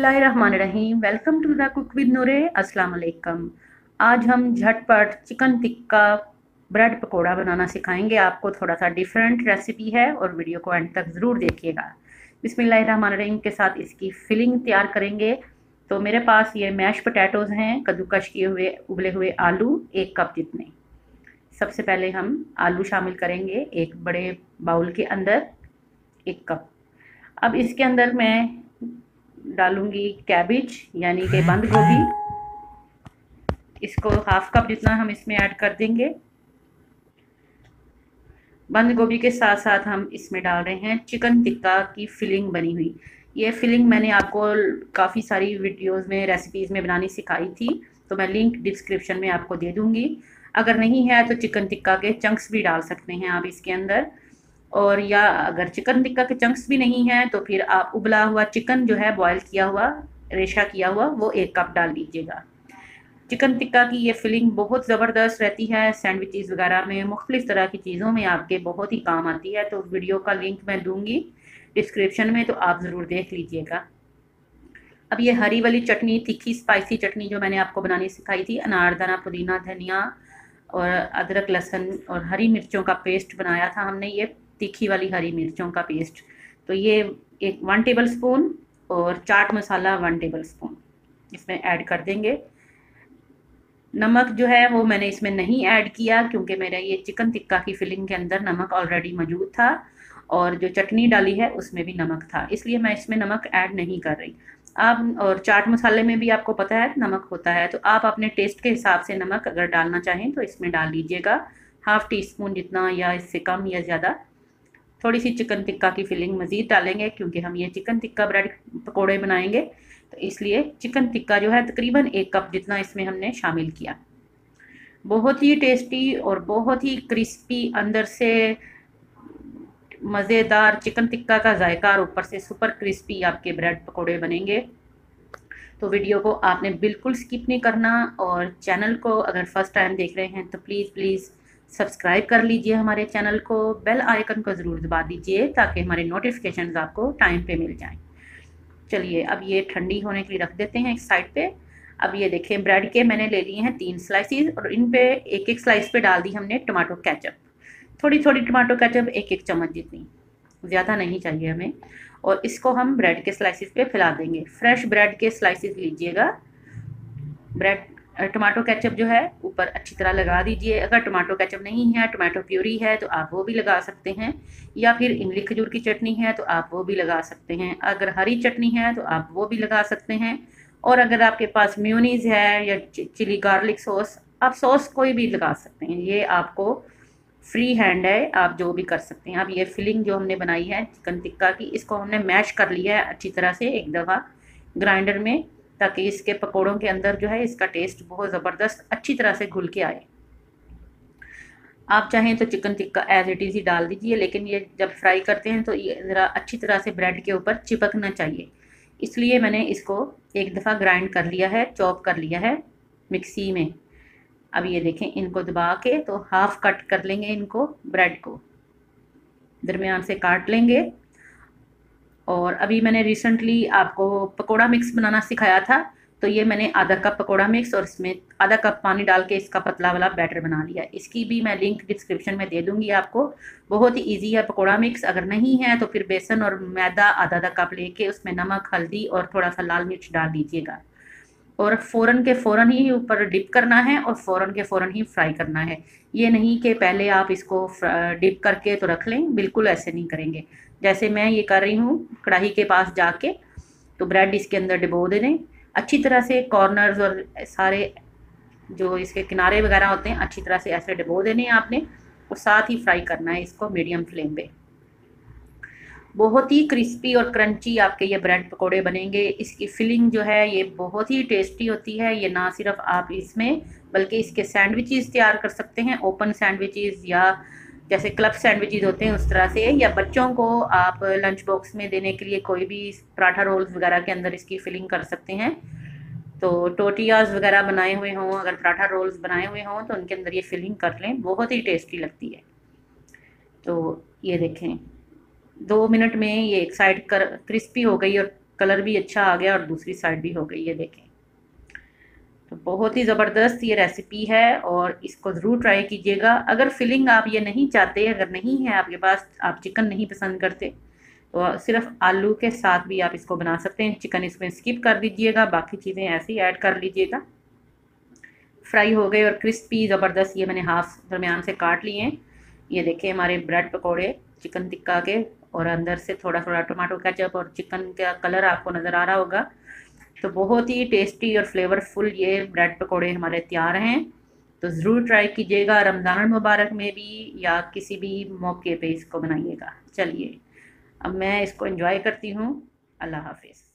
बिस्मिल्लाहिर्रहमानिर्रहीम। Welcome to the cook with Noore. अस्सलाम वालेकुम। आज हम झटपट चिकन टिक्का ब्रेड पकोड़ा बनाना सिखाएंगे। आपको थोड़ा सा डिफरेंट रेसिपी है और वीडियो को एंड तक ज़रूर देखिएगा। बिस्मिल्लाहिर्रहमानिर्रहीम के साथ इसकी फिलिंग तैयार करेंगे। तो मेरे पास ये मैश पोटैटोज़ हैं, कद्दूकश किए हुए उबले हुए आलू 1 कप जितने। सबसे पहले हम आलू शामिल करेंगे एक बड़े बाउल के अंदर 1 कप। अब इसके अंदर मैं डालूंगी कैबिज यानी कि बंद गोभी। इसको 1/2 कप जितना हम इसमें ऐड कर देंगे। बंद गोभी के साथ साथ हम इसमें डाल रहे हैं चिकन टिक्का की फिलिंग बनी हुई। ये फिलिंग मैंने आपको काफ़ी सारी वीडियोस में रेसिपीज़ में बनानी सिखाई थी, तो मैं लिंक डिस्क्रिप्शन में आपको दे दूँगी। अगर नहीं है तो चिकन टिक्का के चंक्स भी डाल सकते हैं आप इसके अंदर, और या अगर चिकन टिक्का के चंक्स भी नहीं है तो फिर आप उबला हुआ चिकन जो है बॉयल किया हुआ, रेशा किया हुआ, वो 1 कप डाल लीजिएगा। चिकन टिक्का की ये फिलिंग बहुत ज़बरदस्त रहती है, सैंडविचेस वगैरह में, मुख्तलिफ़ तरह की चीज़ों में आपके बहुत ही काम आती है। तो वीडियो का लिंक मैं दूंगी डिस्क्रिप्शन में, तो आप ज़रूर देख लीजिएगा। अब ये हरी वाली चटनी, तीखी स्पाइसी चटनी जो मैंने आपको बनानी सिखाई थी, अनारदाना, पुदीना, धनिया और अदरक, लहसुन और हरी मिर्चों का पेस्ट बनाया था हमने, ये तीखी वाली हरी मिर्चों का पेस्ट। तो ये 1 टेबल स्पून और चाट मसाला 1 टेबल स्पून इसमें ऐड कर देंगे। नमक जो है वो मैंने इसमें नहीं ऐड किया क्योंकि मेरा ये चिकन टिक्का की फिलिंग के अंदर नमक ऑलरेडी मौजूद था, और जो चटनी डाली है उसमें भी नमक था, इसलिए मैं इसमें नमक ऐड नहीं कर रही। आप और चाट मसाले में भी आपको पता है नमक होता है, तो आप अपने टेस्ट के हिसाब से नमक अगर डालना चाहें तो इसमें डाल लीजिएगा, 1/2 टीस्पून जितना या इससे कम या ज़्यादा। थोड़ी सी चिकन टिक्का की फिलिंग मज़ीद डालेंगे क्योंकि हम ये चिकन टिक्का ब्रेड पकोड़े बनाएंगे, तो इसलिए चिकन टिक्का जो है तकरीबन 1 कप जितना इसमें हमने शामिल किया। बहुत ही टेस्टी और बहुत ही क्रिस्पी अंदर से मज़ेदार चिकन टिक्का का जायका और ऊपर से सुपर क्रिस्पी आपके ब्रेड पकोड़े बनेंगे। तो वीडियो को आपने बिल्कुल स्किप नहीं करना, और चैनल को अगर फर्स्ट टाइम देख रहे हैं तो प्लीज़ सब्सक्राइब कर लीजिए हमारे चैनल को, बेल आइकन को ज़रूर दबा दीजिए ताकि हमारे नोटिफिकेशंस आपको टाइम पे मिल जाएं। चलिए अब ये ठंडी होने के लिए रख देते हैं एक साइड पे। अब ये देखें, ब्रेड के मैंने ले लिए हैं 3 स्लाइसिस, और इन पे एक स्लाइस पे डाल दी हमने टमाटो केचप। थोड़ी थोड़ी टमाटो केचप, 1 चम्मच जितनी, ज़्यादा नहीं चाहिए हमें। और इसको हम ब्रेड के स्लाइसिस पे फैला देंगे। फ्रेश ब्रेड के स्लाइसिस लीजिएगा। ब्रेड टमाटो केचप जो है ऊपर अच्छी तरह लगा दीजिए। अगर टमाटो केचप नहीं है, टमाटो प्यूरी है, तो आप वो भी लगा सकते हैं, या फिर इमली खजूर की चटनी है तो आप वो भी लगा सकते हैं। अगर हरी चटनी है तो आप वो भी लगा सकते हैं, और अगर आपके पास मेयोनीज़ है या चिली गार्लिक सॉस, आप सॉस कोई भी लगा सकते हैं, ये आपको फ्री हैंड है, आप जो भी कर सकते हैं। अब ये फिलिंग जो हमने बनाई है चिकन टिक्का की, इसको हमने मैश कर लिया है अच्छी तरह से एक दफ़ा ग्राइंडर में, ताकि इसके पकोड़ों के अंदर जो है इसका टेस्ट बहुत ज़बरदस्त अच्छी तरह से घुल के आए। आप चाहें तो chicken tikka as it is ही डाल दीजिए, लेकिन ये जब फ्राई करते हैं तो ये ज़रा अच्छी तरह से ब्रेड के ऊपर चिपकना चाहिए, इसलिए मैंने इसको एक दफ़ा ग्राइंड कर लिया है, चॉप कर लिया है मिक्सी में। अब ये देखें, इनको दबा के तो हाफ कट कर लेंगे, इनको ब्रेड को दरमियान से काट लेंगे। और अभी मैंने रिसेंटली आपको पकोड़ा मिक्स बनाना सिखाया था, तो ये मैंने आधा कप पकोड़ा मिक्स और इसमें आधा कप पानी डाल के इसका पतला वाला बैटर बना लिया। इसकी भी मैं लिंक डिस्क्रिप्शन में दे दूंगी आपको। बहुत ही इजी है पकोड़ा मिक्स। अगर नहीं है तो फिर बेसन और मैदा आधा आधा कप लेके उसमें नमक, हल्दी और थोड़ा सा लाल मिर्च डाल दीजिएगा, और फ़ौरन के फ़ौरन ही ऊपर डिप करना है और फ़ौरन के फ़ौरन ही फ्राई करना है। ये नहीं कि पहले आप इसको डिप करके तो रख लें, बिल्कुल ऐसे नहीं करेंगे। जैसे मैं ये कर रही हूँ, कढ़ाई के पास जाके तो ब्रेड इसके अंदर डुबो दे दें अच्छी तरह से, कॉर्नर्स और सारे जो इसके किनारे वगैरह होते हैं अच्छी तरह से ऐसे डुबो देने आपने, और साथ ही फ्राई करना है इसको मीडियम फ्लेम पे। बहुत ही क्रिस्पी और क्रंची आपके ये ब्रेड पकोड़े बनेंगे। इसकी फिलिंग जो है ये बहुत ही टेस्टी होती है। ये ना सिर्फ आप इसमें बल्कि इसके सैंडविचेस तैयार कर सकते हैं, ओपन सैंडविचेस, या जैसे क्लब सैंडविचेस होते हैं उस तरह से, या बच्चों को आप लंच बॉक्स में देने के लिए कोई भी पराठा रोल्स वगैरह के अंदर इसकी फिलिंग कर सकते हैं। तो टोटियाज़ वगैरह बनाए हुए हों, अगर पराठा रोल्स बनाए हुए हों तो उनके अंदर ये फिलिंग कर लें, बहुत ही टेस्टी लगती है। तो ये देखें, 2 मिनट में ये एक साइड कर क्रिस्पी हो गई और कलर भी अच्छा आ गया और दूसरी साइड भी हो गई, ये देखें। तो बहुत ही ज़बरदस्त ये रेसिपी है और इसको ज़रूर ट्राई कीजिएगा। अगर फिलिंग आप ये नहीं चाहते, अगर नहीं है आपके पास, आप चिकन नहीं पसंद करते, तो सिर्फ आलू के साथ भी आप इसको बना सकते हैं। चिकन इसमें स्किप कर दीजिएगा, बाकी चीज़ें ऐसे ही ऐड कर लीजिएगा। फ्राई हो गए और क्रिस्पी ज़बरदस्त, ये मैंने हाफ दरमियान से काट लिए हैं। ये देखें हमारे ब्रेड पकोड़े चिकन टिक्का के, और अंदर से थोड़ा थोड़ा टमाटो केचप और चिकन का कलर आपको नज़र आ रहा होगा। तो बहुत ही टेस्टी और फ्लेवरफुल ये ब्रेड पकोड़े हमारे तैयार हैं। तो ज़रूर ट्राई कीजिएगा, रमज़ान मुबारक में भी या किसी भी मौके पे इसको बनाइएगा। चलिए अब मैं इसको एंजॉय करती हूँ। अल्लाह हाफिज़।